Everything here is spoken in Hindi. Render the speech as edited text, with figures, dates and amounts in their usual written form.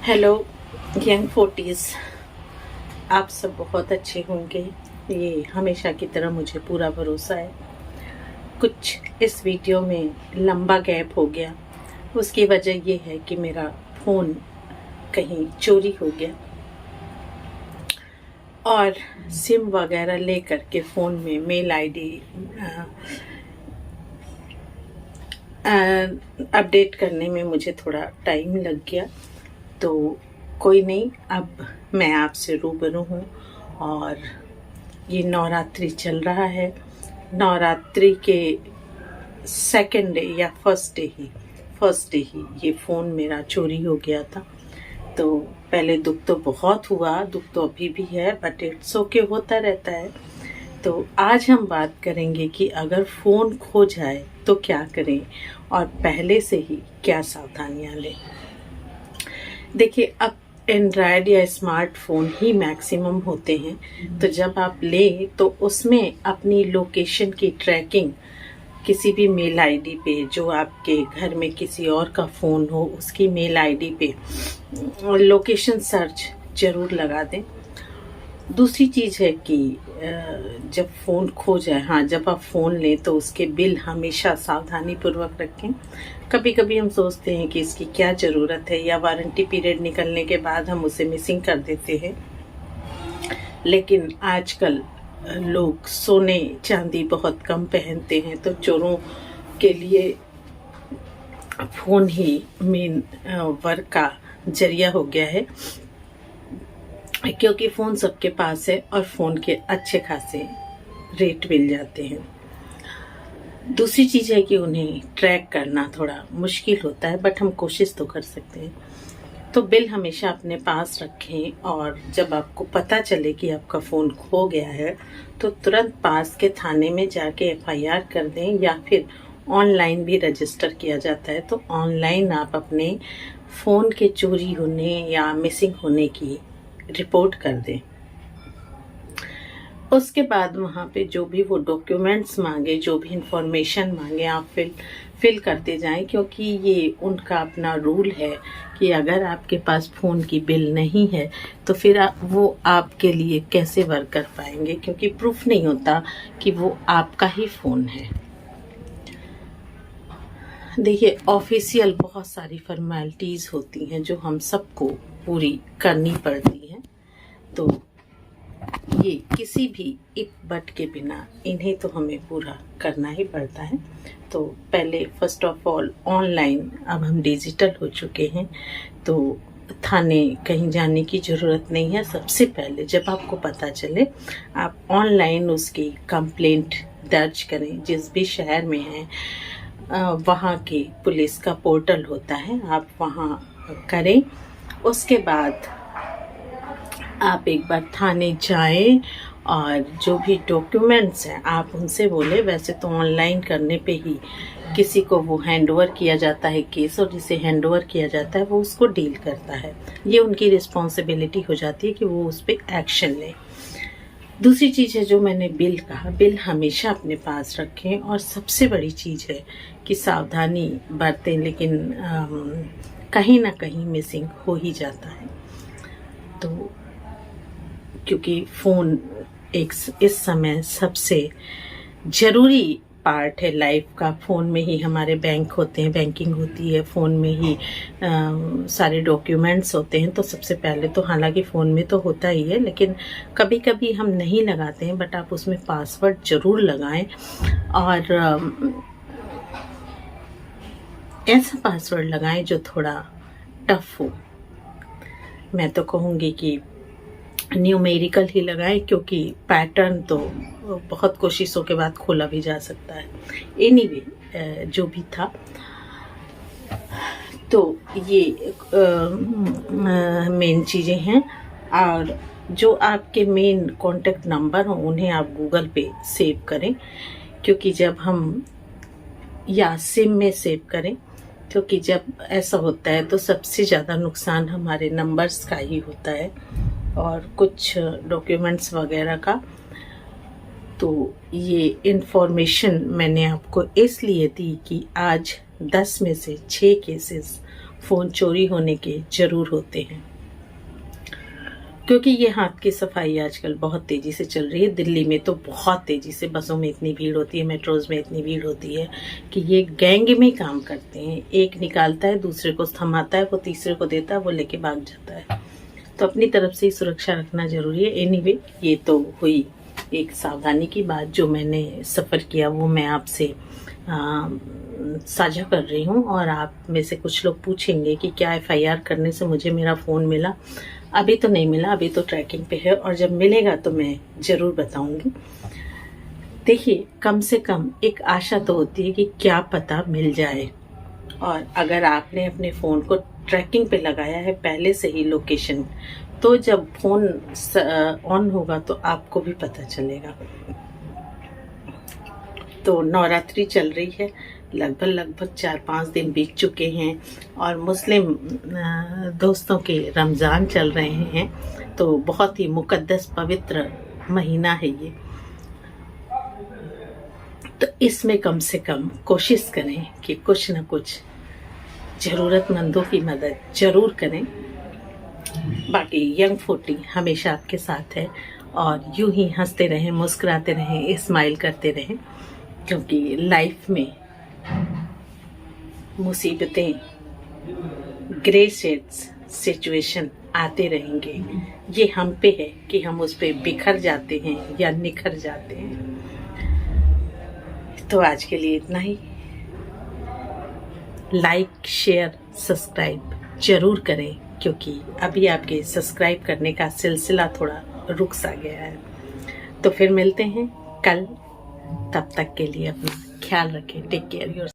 हेलो यंग फोर्टीज़, आप सब बहुत अच्छे होंगे, ये हमेशा की तरह मुझे पूरा भरोसा है। कुछ इस वीडियो में लंबा गैप हो गया, उसकी वजह ये है कि मेरा फ़ोन कहीं चोरी हो गया और सिम वगैरह ले करके फ़ोन में मेल आईडी अपडेट करने में मुझे थोड़ा टाइम लग गया। तो कोई नहीं, अब मैं आपसे रूबरू हूँ और ये नवरात्रि चल रहा है। नवरात्रि के सेकंड डे या फर्स्ट डे ही ये फ़ोन मेरा चोरी हो गया था। तो पहले दुख तो बहुत हुआ, दुख तो अभी भी है, बट इट्स ओके, होता रहता है। तो आज हम बात करेंगे कि अगर फ़ोन खो जाए तो क्या करें और पहले से ही क्या सावधानियां लें। देखिए, अब एंड्रॉयड या स्मार्टफोन ही मैक्सिमम होते हैं, तो जब आप लें तो उसमें अपनी लोकेशन की ट्रैकिंग किसी भी मेल आईडी पे, जो आपके घर में किसी और का फ़ोन हो उसकी मेल आईडी पे लोकेशन सर्च जरूर लगा दें। दूसरी चीज़ है कि जब फ़ोन खो जाए, हाँ, जब आप फ़ोन लें तो उसके बिल हमेशा सावधानी पूर्वक रखें। कभी कभी हम सोचते हैं कि इसकी क्या ज़रूरत है, या वारंटी पीरियड निकलने के बाद हम उसे मिसिंग कर देते हैं। लेकिन आजकल लोग सोने चांदी बहुत कम पहनते हैं, तो चोरों के लिए फ़ोन ही मेन वर्क का जरिया हो गया है, क्योंकि फ़ोन सबके पास है और फ़ोन के अच्छे खासे रेट मिल जाते हैं। दूसरी चीज़ है कि उन्हें ट्रैक करना थोड़ा मुश्किल होता है, बट हम कोशिश तो कर सकते हैं। तो बिल हमेशा अपने पास रखें, और जब आपको पता चले कि आपका फ़ोन खो गया है तो तुरंत पास के थाने में जाके एफआईआर कर दें, या फिर ऑनलाइन भी रजिस्टर किया जाता है। तो ऑनलाइन आप अपने फ़ोन के चोरी होने या मिसिंग होने की रिपोर्ट कर दें। उसके बाद वहाँ पे जो भी वो डॉक्यूमेंट्स मांगे, जो भी इंफॉर्मेशन मांगे, आप फिल करते जाएं, क्योंकि ये उनका अपना रूल है कि अगर आपके पास फ़ोन की बिल नहीं है तो फिर वो आपके लिए कैसे वर्क कर पाएंगे, क्योंकि प्रूफ नहीं होता कि वो आपका ही फ़ोन है। देखिए, ऑफिशियल बहुत सारी फॉर्मेलिटीज़ होती हैं जो हम सबको पूरी करनी पड़ती हैं, तो ये किसी भी इफ बट के बिना इन्हें तो हमें पूरा करना ही पड़ता है। तो पहले फर्स्ट ऑफ ऑल ऑनलाइन, अब हम डिजिटल हो चुके हैं तो थाने कहीं जाने की ज़रूरत नहीं है। सबसे पहले जब आपको पता चले, आप ऑनलाइन उसकी कंप्लेंट दर्ज करें। जिस भी शहर में हैं वहाँ के पुलिस का पोर्टल होता है, आप वहाँ करें। उसके बाद आप एक बार थाने जाएं और जो भी डॉक्यूमेंट्स हैं आप उनसे बोले। वैसे तो ऑनलाइन करने पे ही किसी को वो हैंडओवर किया जाता है केस, और जिसे हैंडओवर किया जाता है वो उसको डील करता है। ये उनकी रिस्पॉन्सिबिलिटी हो जाती है कि वो उस पर एक्शन लें। दूसरी चीज़ है जो मैंने बिल कहा, बिल हमेशा अपने पास रखें। और सबसे बड़ी चीज़ है कि सावधानी बरतें, लेकिन कहीं ना कहीं मिसिंग हो ही जाता है। तो क्योंकि फ़ोन एक इस समय सबसे ज़रूरी पार्ट है लाइफ का। फ़ोन में ही हमारे बैंक होते हैं, बैंकिंग होती है, फ़ोन में ही सारे डॉक्यूमेंट्स होते हैं। तो सबसे पहले तो, हालांकि फ़ोन में तो होता ही है, लेकिन कभी कभी हम नहीं लगाते हैं, बट आप उसमें पासवर्ड ज़रूर लगाएं। और ऐसा पासवर्ड लगाएं जो थोड़ा टफ हो। मैं तो कहूँगी कि न्यूमेरिकल ही लगाएं, क्योंकि पैटर्न तो बहुत कोशिशों के बाद खोला भी जा सकता है। एनीवे, जो भी था, तो ये मेन चीज़ें हैं। और जो आपके मेन कॉन्टेक्ट नंबर हों उन्हें आप गूगल पे सेव करें, क्योंकि जब हम, या सिम में सेव करें, क्योंकि जब ऐसा होता है तो सबसे ज़्यादा नुकसान हमारे नंबर्स का ही होता है और कुछ डॉक्यूमेंट्स वगैरह का। तो ये इन्फॉर्मेशन मैंने आपको इसलिए दी कि आज 10 में से 6 केसेस फ़ोन चोरी होने के ज़रूर होते हैं, क्योंकि ये हाथ की सफाई आजकल बहुत तेज़ी से चल रही है। दिल्ली में तो बहुत तेज़ी से, बसों में इतनी भीड़ होती है, मेट्रोज़ में इतनी भीड़ होती है कि ये गैंग में काम करते हैं। एक निकालता है, दूसरे को थमाता है, वो तीसरे को देता है, वो लेके भाग जाता है। तो अपनी तरफ से ही सुरक्षा रखना ज़रूरी है। एनीवे, ये तो हुई एक सावधानी की बात। जो मैंने सफ़र किया वो मैं आपसे साझा कर रही हूँ। और आप में से कुछ लोग पूछेंगे कि क्या FIR करने से मुझे मेरा फ़ोन मिला? अभी तो नहीं मिला, अभी तो ट्रैकिंग पे है, और जब मिलेगा तो मैं ज़रूर बताऊंगी। देखिए, कम से कम एक आशा तो होती है कि क्या पता मिल जाए। और अगर आपने अपने फ़ोन को ट्रैकिंग पे लगाया है पहले से ही लोकेशन, तो जब फ़ोन ऑन होगा तो आपको भी पता चलेगा। तो नवरात्रि चल रही है, लगभग 4-5 दिन बीत चुके हैं, और मुस्लिम दोस्तों के रमज़ान चल रहे हैं। तो बहुत ही मुकद्दस पवित्र महीना है ये। तो इसमें कम से कम कोशिश करें कि कुछ न कुछ ज़रूरतमंदों की मदद ज़रूर करें। बाकी यंग 40 हमेशा आपके साथ है, और यूं ही हंसते रहें, मुस्कुराते रहें, स्माइल करते रहें, क्योंकि लाइफ में मुसीबतें, ग्रे सिचुएशन आते रहेंगे। ये हम पे है कि हम उस पे बिखर जाते हैं या निखर जाते हैं। तो आज के लिए इतना ही। लाइक, शेयर, सब्सक्राइब जरूर करें, क्योंकि अभी आपके सब्सक्राइब करने का सिलसिला थोड़ा रुक सा गया है। तो फिर मिलते हैं कल। तब तक के लिए अपना ख्याल रखें। Take care your